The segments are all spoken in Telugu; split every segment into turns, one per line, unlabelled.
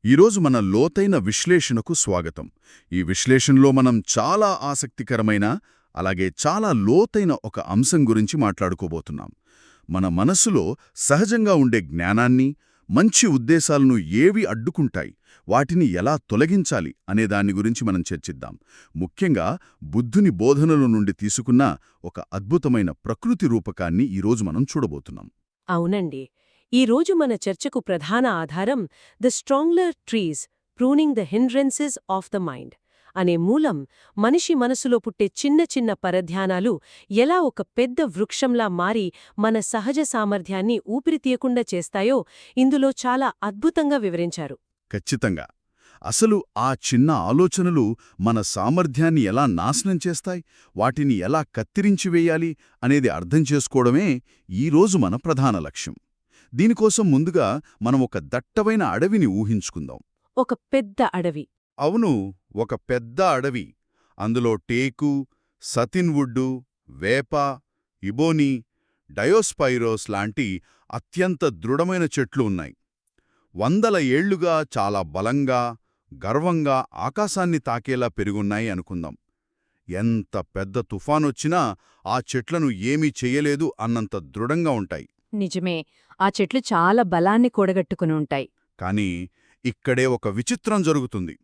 ఈరోజు మన లోతైన విశ్లేషణకు స్వాగతం. ఈ విశ్లేషణలో మనం చాలా ఆసక్తికరమైన, అలాగే చాలా లోతైన ఒక అంశం గురించి మాట్లాడుకోబోతున్నాం. మన మనస్సులో సహజంగా ఉండే జ్ఞానాన్ని, మంచి ఉద్దేశాలను ఏవి అడ్డుకుంటాయి, వాటిని ఎలా తొలగించాలి అనే దాని గురించి మనం చర్చిద్దాం. ముఖ్యంగా బుద్ధుని బోధనల నుండి తీసుకున్న ఒక అద్భుతమైన ప్రకృతి రూపకాన్ని ఈరోజు మనం చూడబోతున్నాం.
అవునండి. ఈరోజు మన చర్చకు ప్రధాన ఆధారం the strangler trees pruning the hindrances of the mind అనే మూలం. మనిషి మనసులో పుట్టే చిన్న చిన్న పరధ్యానాలు ఎలా ఒక పెద్ద వృక్షంలా మారి మన సహజ సామర్థ్యాన్ని ఊపిరితీయకుండా చేస్తాయో ఇందులో చాలా అద్భుతంగా వివరించారు.
ఖచ్చితంగా. అసలు ఆ చిన్న ఆలోచనలు మన సామర్థ్యాన్ని ఎలా నాశనం చేస్తాయి, వాటిని ఎలా కత్తిరించివేయాలి అనేది అర్థం చేసుకోవడమే ఈరోజు మన ప్రధాన లక్ష్యం. దీనికోసం ముందుగా మనం ఒక దట్టమైన అడవిని ఊహించుకుందాం.
ఒక పెద్ద అడవి.
అవును, ఒక పెద్ద అడవి. అందులో టేకు, సతిన్వుడ్డు, వేప, ఇబోనీ, డయోస్పైరోస్ లాంటి అత్యంత దృఢమైన చెట్లు ఉన్నాయి. వందల ఏళ్లుగా చాలా బలంగా, గర్వంగా ఆకాశాన్ని తాకేలా పెరుగున్నాయి అనుకుందాం. ఎంత పెద్ద తుఫానొచ్చినా ఆ చెట్లను ఏమీ చెయ్యలేదు అన్నంత దృఢంగా ఉంటాయి.
నిజమే, ఆ చెట్లు చాలా బలాన్ని కూడగట్టుకుని ఉంటాయి.
కానీ ఇక్కడే ఒక విచిత్రం జరుగుతుంది.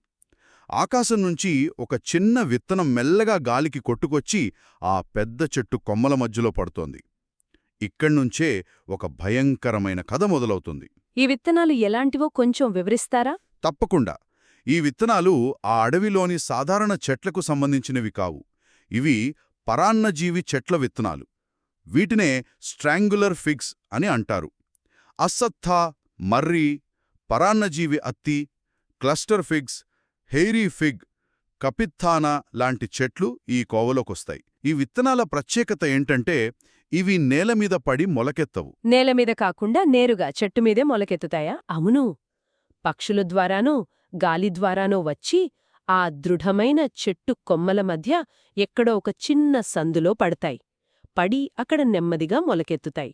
ఆకాశం నుంచి ఒక చిన్న విత్తనం మెల్లగా గాలికి కొట్టుకొచ్చి ఆ పెద్ద చెట్టు కొమ్మల మధ్యలో పడుతోంది. ఇక్కడ్నుంచే ఒక భయంకరమైన కథ మొదలవుతుంది.
ఈ విత్తనాలు ఎలాంటివో కొంచెం వివరిస్తారా?
తప్పకుండా. ఈ విత్తనాలు ఆ అడవిలోని సాధారణ చెట్లకు సంబంధించినవి కావు. ఇవి పరాన్నజీవి చెట్ల విత్తనాలు. వీటినే స్ట్రాంగులర్ ఫిగ్స్ అని అంటారు. అశ్వత్థ, మర్రి, పరాన్నజీవి అత్తి, క్లస్టర్ ఫిగ్స్, హెయిరీ ఫిగ్, కపిత్థానా లాంటి చెట్లు ఈ కోవలోకొస్తాయి. ఈ విత్తనాల ప్రత్యేకత ఏంటంటే ఇవి నేలమీద పడి మొలకెత్తవు.
నేలమీద కాకుండా నేరుగా చెట్టుమీదే మొలకెత్తుతాయా? అవును. పక్షుల ద్వారానో గాలి ద్వారానో వచ్చి ఆ దృఢమైన చెట్టు కొమ్మల మధ్య ఎక్కడో ఒక చిన్న సందులో పడతాయి. పడి అక్కడ నెమ్మదిగా మొలకెత్తుతాయి.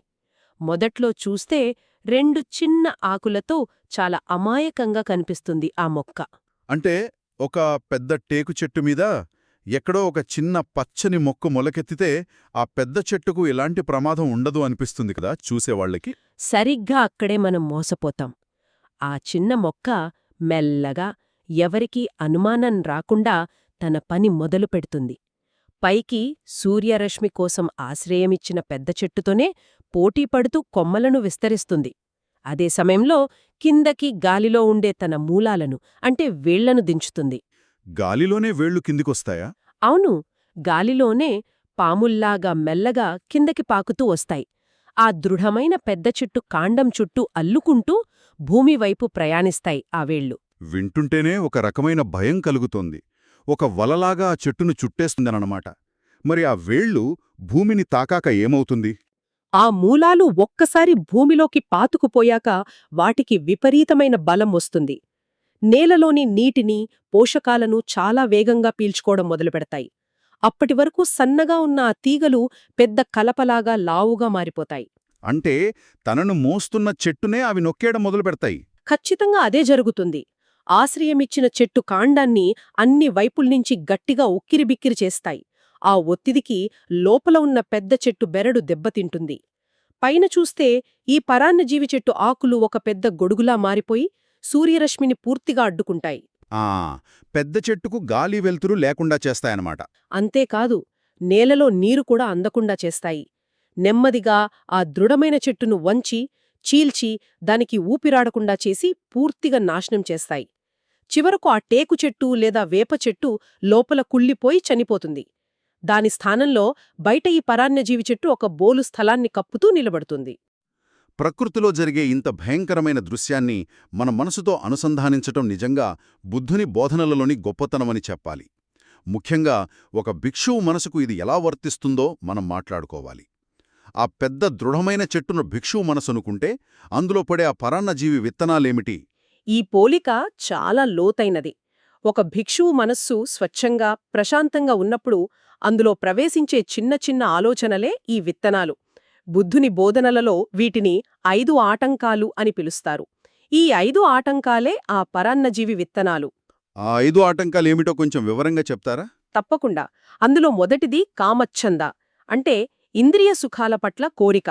మొదట్లో చూస్తే 2 చిన్న ఆకులతో చాలా అమాయకంగా కనిపిస్తుంది ఆ మొక్క.
అంటే ఒక పెద్ద టేకు చెట్టు మీద ఎక్కడో ఒక చిన్న పచ్చని మొక్క మొలకెత్తితే ఆ పెద్ద చెట్టుకు ఎలాంటి ప్రమాదం ఉండదు అనిపిస్తుంది కదా చూసేవాళ్లకి.
సరిగ్గా అక్కడే మనం మోసపోతాం. ఆ చిన్న మొక్క మెల్లగా, ఎవరికీ అనుమానం రాకుండా తన పని మొదలు పెడుతుంది. పైకి సూర్యరశ్మి కోసం ఆశ్రయమిచ్చిన పెద్ద చెట్టుతోనే పోటీపడుతూ కొమ్మలను విస్తరిస్తుంది. అదే సమయంలో కిందకి గాలిలో ఉండే తన మూలాలను అంటే వేళ్లను దించుతుంది.
గాలిలోనే వేళ్లు కిందికొస్తాయా?
అవును, గాలిలోనే పాముల్లాగా మెల్లగా కిందకి పాకుతూ వస్తాయి. ఆ దృఢమైన పెద్ద చెట్టు కాండం చుట్టూ అల్లుకుంటూ భూమివైపు ప్రయాణిస్తాయి ఆ వేళ్లు.
వింటుంటేనే ఒక రకమైన భయం కలుగుతోంది. ఒక వలలాగా ఆ చెట్టును చుట్టేస్తుందనమాట. మరి ఆ వేళ్లు భూమిని తాకాక ఏమవుతుంది?
ఆ మూలాలు ఒక్కసారి భూమిలోకి పాతుకుపోయాక వాటికి విపరీతమైన బలం వస్తుంది. నేలలోని నీటిని, పోషకాలను చాలా వేగంగా పీల్చుకోవడం మొదలుపెడతాయి. అప్పటివరకు సన్నగా ఉన్న ఆ తీగలు పెద్ద కలపలాగా లావుగా మారిపోతాయి.
అంటే తనను మోస్తున్న చెట్టునే అవి నొక్కేయడం మొదలుపెడతాయి.
ఖచ్చితంగా అదే జరుగుతుంది. ఆశ్రయమిచ్చిన చెట్టు కాండాన్ని అన్ని వైపుల్నించి గట్టిగా ఉక్కిరిబిక్కిరి చేస్తాయి. ఆ ఒత్తిడికి లోపల ఉన్న పెద్ద చెట్టు బెరడు దెబ్బతింటుంది. పైన చూస్తే ఈ పరాన్నజీవి చెట్టు ఆకులు ఒక పెద్ద గొడుగులా మారిపోయి సూర్యరశ్మిని పూర్తిగా అడ్డుకుంటాయి.
ఆ పెద్ద చెట్టుకు గాలి వెలుతురు లేకుండా చేస్తాయన్నమాట.
అంతేకాదు, నేలలో నీరు కూడా అందకుండా చేస్తాయి. నెమ్మదిగా ఆ దృఢమైన చెట్టును వంచి, చీల్చి దానికి ఊపిరాడకుండా చేసి పూర్తిగా నాశనం చేస్తాయి. చివరకు ఆ టేకు చెట్టు లేదా వేప చెట్టు లోపల కుళ్ళిపోయి చనిపోతుంది. దాని స్థానంలో బయట ఈ పరాన్నజీవి చెట్టు ఒక బోలు స్థలాన్ని కప్పుతూ నిలబడుతుంది.
ప్రకృతిలో జరిగే ఇంత భయంకరమైన దృశ్యాన్ని మన మనసుతో అనుసంధానించటం నిజంగా బుద్ధుని బోధనలలోని గొప్పతనమని చెప్పాలి. ముఖ్యంగా ఒక భిక్షువు మనసుకు ఇది ఎలా వర్తిస్తుందో మనం మాట్లాడుకోవాలి. ఆ పెద్ద దృఢమైన చెట్టును భిక్షువు మనసనుకుంటే అందులో పడే ఆ పరాన్నజీవి విత్తనాలేమిటి?
ఈ పోలిక చాలా లోతైనది. ఒక భిక్షువు మనస్సు స్వచ్ఛంగా, ప్రశాంతంగా ఉన్నప్పుడు అందులో ప్రవేశించే చిన్న చిన్న ఆలోచనలే ఈ విత్తనాలు. బుద్ధుని బోధనలలో వీటిని 5 ఆటంకాలు అని పిలుస్తారు. ఈ 5 ఆటంకాలే ఆ పరాన్నజీవి విత్తనాలు.
ఆ 5 ఆటంకాలేమిటో కొంచెం వివరంగా చెప్తారా?
తప్పకుండా. అందులో మొదటిది కామచ్ఛంద, అంటే ఇంద్రియ సుఖాల పట్ల కోరిక.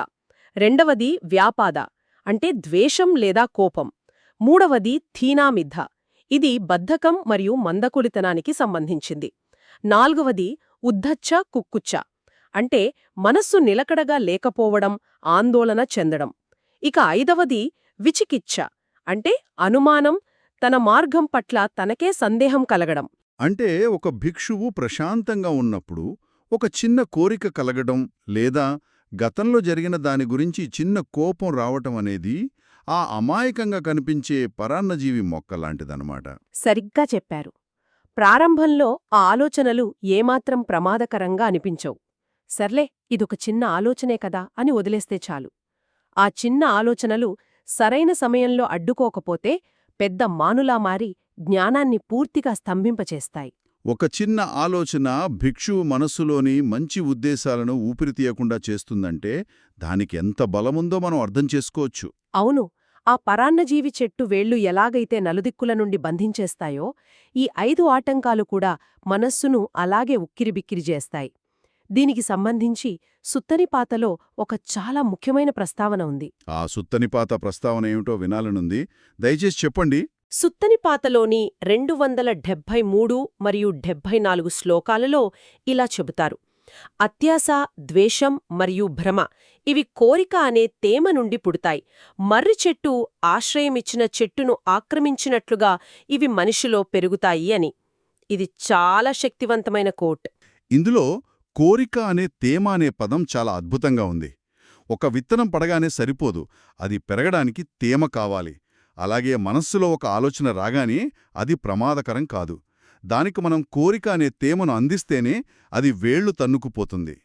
రెండవది వ్యాపాద, అంటే ద్వేషం లేదా కోపం. మూడవది థీనామిద్ధ, ఇది బద్ధకం మరియు మందకొలితనానికి సంబంధించింది. నాల్గవది ఉద్ధచ్చ కుక్కుచ్చ, అంటే మనస్సు నిలకడగా లేకపోవడం, ఆందోళన చెందడం. ఇక ఐదవది విచికిచ్ఛ, అంటే అనుమానం, తన మార్గం పట్ల తనకే సందేహం కలగడం.
అంటే ఒక భిక్షువు ప్రశాంతంగా ఉన్నప్పుడు ఒక చిన్న కోరిక కలగడం లేదా గతంలో జరిగిన దాని గురించి చిన్న కోపం రావటం అనేది ఆ అమాయకంగా కనిపించే పరాన్నజీవి మొక్క లాంటిదన్నమాట.
సరిగ్గా చెప్పారు. ప్రారంభంలో ఆ ఆలోచనలు ఏమాత్రం ప్రమాదకరంగా అనిపించవు. సర్లే, ఇదొక చిన్న ఆలోచనే కదా అని వదిలేస్తే చాలు. ఆ చిన్న ఆలోచనలు సరైన సమయంలో అడ్డుకోకపోతే పెద్ద మానులా మారి జ్ఞానాన్ని పూర్తిగా స్తంభింపచేస్తాయి.
ఒక చిన్న ఆలోచన భిక్షువు మనస్సులోని మంచి ఉద్దేశాలను ఊపిరితీయకుండా చేస్తుందంటే దానికి ఎంత బలముందో మనం అర్థం చేసుకోవచ్చు.
అవును, ఆ పరాన్నజీవి చెట్టు వేళ్లు ఎలాగైతే నలుదిక్కుల నుండి బంధించేస్తాయో, ఈ 5 ఆటంకాలు కూడా మనస్సును అలాగే ఉక్కిరిబిక్కిరి చేస్తాయి. దీనికి సంబంధించి సుత్తనిపాతలో ఒక చాలా ముఖ్యమైన ప్రస్తావన ఉంది.
ఆ సుత్తనిపాత ప్రస్తావన ఏమిటో వినాలనుంది. దయచేసి చెప్పండి.
సుత్తనిపాతలోని 273 మరియు 74 శ్లోకాలలో ఇలా చెబుతారు: అత్యాశ, ద్వేషం మరియు భ్రమ ఇవి కోరిక అనే తేమ నుండి పుడతాయి. మర్రి చెట్టు ఆశ్రయమిచ్చిన చెట్టును ఆక్రమించినట్లుగా ఇవి మనిషిలో పెరుగుతాయి అని. ఇది చాలా శక్తివంతమైన కోట్.
ఇందులో కోరిక అనే తేమ అనే పదం చాలా అద్భుతంగా ఉంది. ఒక విత్తనం పడగానే సరిపోదు, అది పెరగడానికి తేమ కావాలి. అలాగే మనస్సులో ఒక ఆలోచన రాగానే అది ప్రమాదకరం కాదు. దానికి మనం కోరిక అనే తేమను అందిస్తేనే అది వేళ్లు తన్నుకుపోతుంది.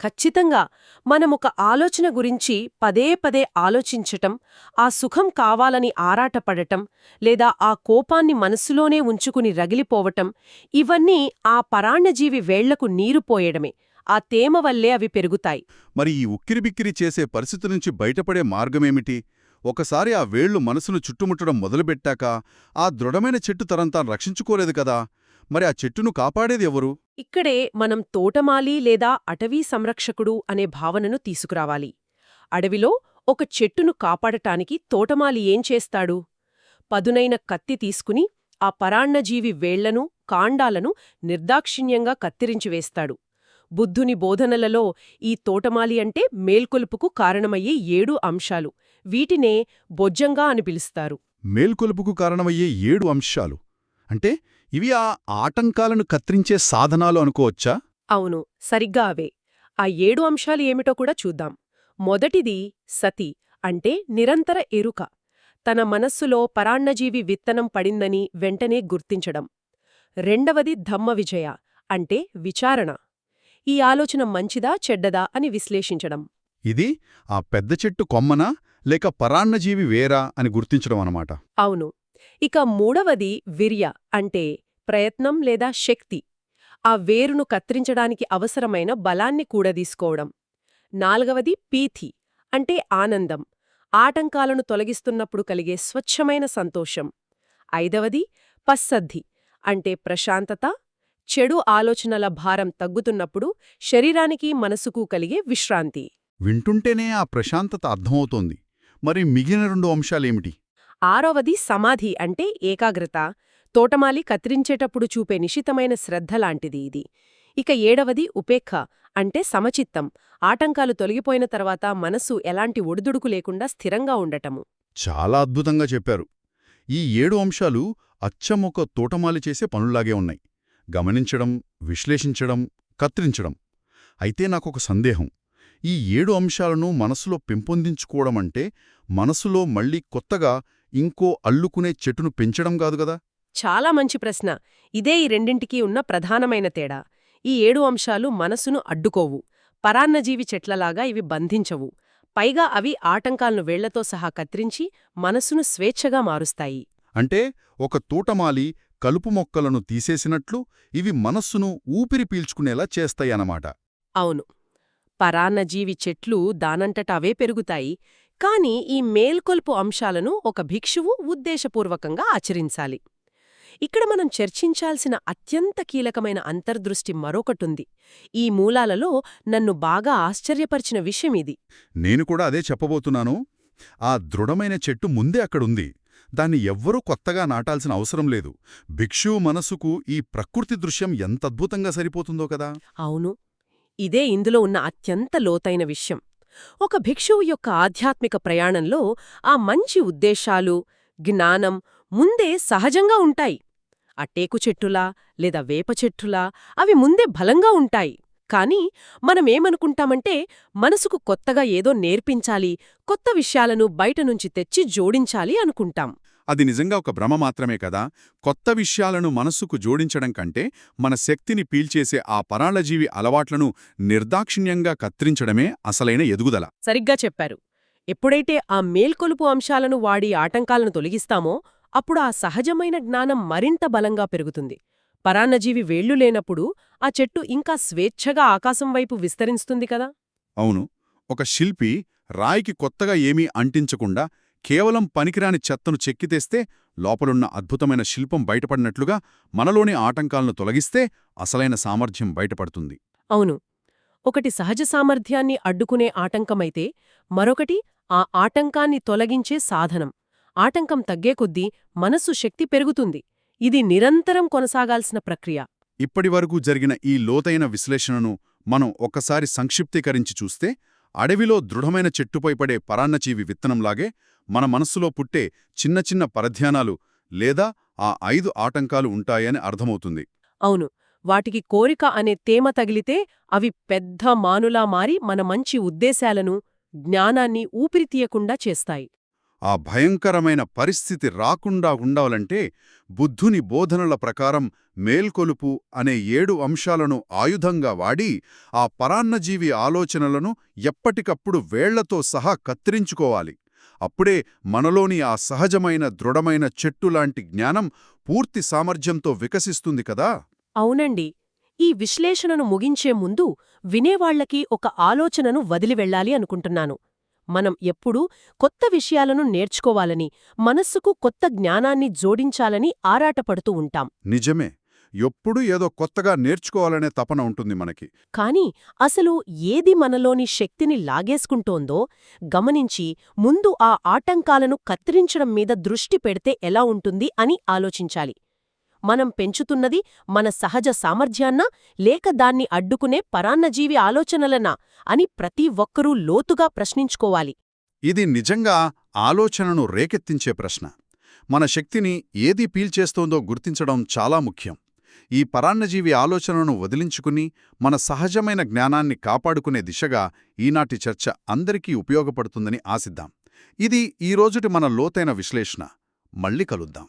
ఖచ్చితంగా. మనమొక ఆలోచన గురించి పదే పదే ఆలోచించటం, ఆ సుఖం కావాలని ఆరాటపడటం, లేదా ఆ కోపాన్ని మనస్సులోనే ఉంచుకుని రగిలిపోవటం, ఇవన్నీ ఆ పరాన్నజీవి వేళ్లకు నీరు పోయడమే. ఆ తేమ వల్లే అవి పెరుగుతాయి.
మరి ఈ ఉక్కిరిబిక్కిరి చేసే పరిస్థితి నుంచి బయటపడే మార్గమేమిటి? ఒకసారి ఆ వేళ్లు మనసును చుట్టుముట్టడం మొదలుపెట్టాక ఆ దృఢమైన చెట్టు తనంతాను రక్షించుకోలేదు కదా. మరి ఆ చెట్టును కాపాడేది ఎవరు?
ఇక్కడే మనం తోటమాలి లేదా అటవీ సంరక్షకుడు అనే భావనను తీసుకురావాలి. అడవిలో ఒక చెట్టును కాపాడటానికి తోటమాలి ఏం చేస్తాడు? పదునైన కత్తి తీసుకుని ఆ పరాన్నజీవి వేళ్లను, కాండాలను నిర్దాక్షిణ్యంగా కత్తిరించివేస్తాడు. బుద్ధుని బోధనలలో ఈ తోటమాలి అంటే మేల్కొలుపుకు కారణమయ్యే 7 అంశాలు. వీటినే బొజ్జంగా అని పిలుస్తారు.
మేల్కొలుపుకు కారణమయ్యే 7 అంశాలు అంటే ఇవి ఆ ఆటంకాలను కత్తిరించే సాధనాలు అనుకోవచ్చా?
అవును, సరిగ్గా అవే. ఆ 7 అంశాలు ఏమిటో కూడా చూద్దాం. మొదటిది సతి, అంటే నిరంతర ఎరుక. తన మనస్సులో పరాన్నజీవి విత్తనం పడిందని వెంటనే గుర్తించడం. రెండవది ధమ్మ విజయ, అంటే విచారణ. ఈ ఆలోచన మంచిదా చెడ్డదా అని విశ్లేషించడం.
ఇది ఆ పెద్ద చెట్టు కొమ్మనా లేక పరాన్నజీవి వేరా అని గుర్తించడం అన్నమాట.
అవును. ఇక మూడవది విర్య, అంటే ప్రయత్నం లేదా శక్తి. ఆ వేరును కత్తిరించడానికి అవసరమైన బలాన్ని కూడదీసుకోవడం. నాల్గవది పీథి, అంటే ఆనందం. ఆటంకాలను తొలగిస్తున్నప్పుడు కలిగే స్వచ్ఛమైన సంతోషం. ఐదవది పస్సద్ధి, అంటే ప్రశాంతత. చెడు ఆలోచనల భారం తగ్గుతున్నప్పుడు శరీరానికి మనసుకు కలిగే విశ్రాంతి.
వింటుంటేనే ఆ ప్రశాంతత అర్థమవుతోంది. మరి మిగిలిన 2 అంశాలేమిటి?
ఆరవది సమాధి, అంటే ఏకాగ్రత. తోటమాలి కత్తిరించేటప్పుడు చూపే నిశితమైన శ్రద్ధ లాంటిది ఇది. ఇక 7వది ఉపేక్ష, అంటే సమచిత్తం. ఆటంకాలు తొలగిపోయిన తర్వాత మనసు ఎలాంటి ఒడిదుడుకు లేకుండా స్థిరంగా ఉండటము.
చాలా అద్భుతంగా చెప్పారు. ఈ 7 అంశాలు అచ్చమొక తోటమాలి చేసే పనుల్లాగే ఉన్నాయి. గమనించడం, విశ్లేషించడం, కత్తిరించడం. అయితే నాకొక సందేహం. ఈ 7 అంశాలను మనసులో పెంపొందించుకోవడమంటే మనసులో మళ్ళీ కొత్తగా ఇంకో అల్లుకునే చెట్టును పెంచడం కాదుగదా?
చాలా మంచి ప్రశ్న. ఇదే ఈ రెండింటికీ ఉన్న ప్రధానమైన తేడా. ఈ 7 అంశాలు మనసును అడ్డుకోవు. పరాన్నజీవి చెట్లలాగా ఇవి బంధించవు. పైగా అవి ఆటంకాలను వేళ్లతో సహా కత్తిరించి మనసును స్వేచ్ఛగా మారుస్తాయి.
అంటే ఒక తోటమాలి కలుపు మొక్కలను తీసేసినట్లు ఇవి మనస్సును ఊపిరి పీల్చుకునేలా చేస్తాయన్నమాట.
అవును. పరాన్నజీవి చెట్లు దానంతట అవే పెరుగుతాయి. కాని ఈ మేల్కొల్పు అంశాలను ఒక భిక్షువు ఉద్దేశపూర్వకంగా ఆచరించాలి. ఇక్కడ మనం చర్చించాల్సిన అత్యంత కీలకమైన అంతర్దృష్టి మరొకటుంది. ఈ మూలాలలో నన్ను బాగా ఆశ్చర్యపరిచిన విషయమిది.
నేను కూడా అదే చెప్పబోతున్నాను. ఆ దృఢమైన చెట్టు ముందే అక్కడుంది. దాన్ని ఎవ్వరూ కొత్తగా నాటాల్సిన అవసరం లేదు. భిక్షువు మనసుకు ఈ ప్రకృతి దృశ్యం ఎంతద్భుతంగా సరిపోతుందో కదా.
అవును, ఇదే ఇందులో ఉన్న అత్యంత లోతైన విషయం. ఒక భిక్షువు యొక్క ఆధ్యాత్మిక ప్రయాణంలో ఆ మంచి ఉద్దేశాలు, జ్ఞానం ముందే సహజంగా ఉంటాయి. ఆ టేకు చెట్టులా లేదా వేప చెట్టులా అవి ముందే బలంగా ఉంటాయి. కాని మనమేమనుకుంటామంటే మనసుకు కొత్తగా ఏదో నేర్పించాలి, కొత్త విషయాలను బయటనుంచి తెచ్చి జోడించాలి అనుకుంటాం.
అది నిజంగా ఒక భ్రమ మాత్రమే కదా. కొత్త విషయాలను మనస్సుకు జోడించడం కంటే మన శక్తిని పీల్చేసే ఆ పరాళజీవి అలవాట్లను నిర్దాక్షిణ్యంగా కత్తిరించడమే అసలైన ఎదుగుదల.
సరిగ్గా చెప్పారు. ఎప్పుడైతే ఆ మేల్కొలుపు అంశాలను వాడి ఆటంకాలను తొలగిస్తామో అప్పుడు ఆ సహజమైన జ్ఞానం మరింత బలంగా పెరుగుతుంది. పరాన్నజీవి వేళ్లు లేనప్పుడు ఆ చెట్టు ఇంకా స్వేచ్ఛగా ఆకాశం వైపు విస్తరిస్తుంది కదా.
అవును, ఒక శిల్పి రాయికి కొత్తగా ఏమీ అంటించకుండా కేవలం పనికిరాని చెత్తను చెక్కితేస్తే లోపలున్న అద్భుతమైన శిల్పం బయటపడినట్లుగా మనలోని ఆటంకాలను తొలగిస్తే అసలైన సామర్థ్యం బయటపడుతుంది.
అవును, ఒకటి సహజ సామర్థ్యాన్ని అడ్డుకునే ఆటంకమైతే మరొకటి ఆ ఆటంకాన్ని తొలగించే సాధనం. ఆటంకం తగ్గే కొద్దీ మనస్సు శక్తి పెరుగుతుంది. ఇది నిరంతరం కొనసాగాల్సిన ప్రక్రియ.
ఇప్పటివరకు జరిగిన ఈ లోతైన విశ్లేషణను మనం ఒక్కసారి సంక్షిప్తీకరించి చూస్తే, అడవిలో దృఢమైన చెట్టుపై పడే పరాన్నజీవి విత్తనంలాగే మన మనస్సులో పుట్టే చిన్న చిన్న పరధ్యానాలు లేదా ఆ 5 ఆటంకాలు ఉంటాయని అర్థమవుతుంది.
అవును, వాటికి కోరిక అనే తేమ తగిలితే అవి పెద్ద మానులా మారి మన మంచి ఉద్దేశాలను, జ్ఞానాన్ని ఊపిరితీయకుండా చేస్తాయి.
ఆ భయంకరమైన పరిస్థితి రాకుండా ఉండాలంటే బుద్ధుని బోధనల ప్రకారం మేల్కొలుపు అనే 7 అంశాలను ఆయుధంగా వాడి ఆ పరాన్నజీవి ఆలోచనలను ఎప్పటికప్పుడు వేళ్లతో సహా కత్తిరించుకోవాలి. అప్పుడే మనలోని ఆ సహజమైన దృఢమైన చెట్టులాంటి జ్ఞానం పూర్తి సామర్థ్యంతో వికసిస్తుంది కదా.
అవునండి. ఈ విశ్లేషణను ముగించే ముందు వినేవాళ్లకి ఒక ఆలోచనను వదిలివెళ్లాలి అనుకుంటున్నాను. మనం ఎప్పుడూ కొత్త విషయాలను నేర్చుకోవాలని, మనస్సుకు కొత్త జ్ఞానాన్ని జోడించాలని ఆరాటపడుతూ ఉంటాం.
నిజమే, ఎప్పుడూ ఏదో కొత్తగా నేర్చుకోవాలనే తపన ఉంటుంది మనకి.
కాని అసలు ఏది మనలోని శక్తిని లాగేసుకుంటోందో గమనించి ముందు ఆ ఆటంకాలను కత్తిరించడం మీద దృష్టి పెడితే ఎలా ఉంటుంది అని ఆలోచించాలి. మనం పెంచుతున్నది మన సహజ సామర్థ్యాన్నా లేక దాన్ని అడ్డుకునే పరాన్నజీవి ఆలోచనలనా అని ప్రతి ఒక్కరూ లోతుగా ప్రశ్నించుకోవాలి.
ఇది నిజంగా ఆలోచనను రేకెత్తించే ప్రశ్న. మన శక్తిని ఏది పీల్చేస్తోందో గుర్తించడం చాలా ముఖ్యం. ఈ పరాన్నజీవి ఆలోచనను వదిలించుకుని మన సహజమైన జ్ఞానాన్ని కాపాడుకునే దిశగా ఈనాటి చర్చ అందరికీ ఉపయోగపడుతుందని ఆశిద్దాం. ఇది ఈ రోజుటి మన లోతైన విశ్లేషణ. మళ్ళీ కలుద్దాం.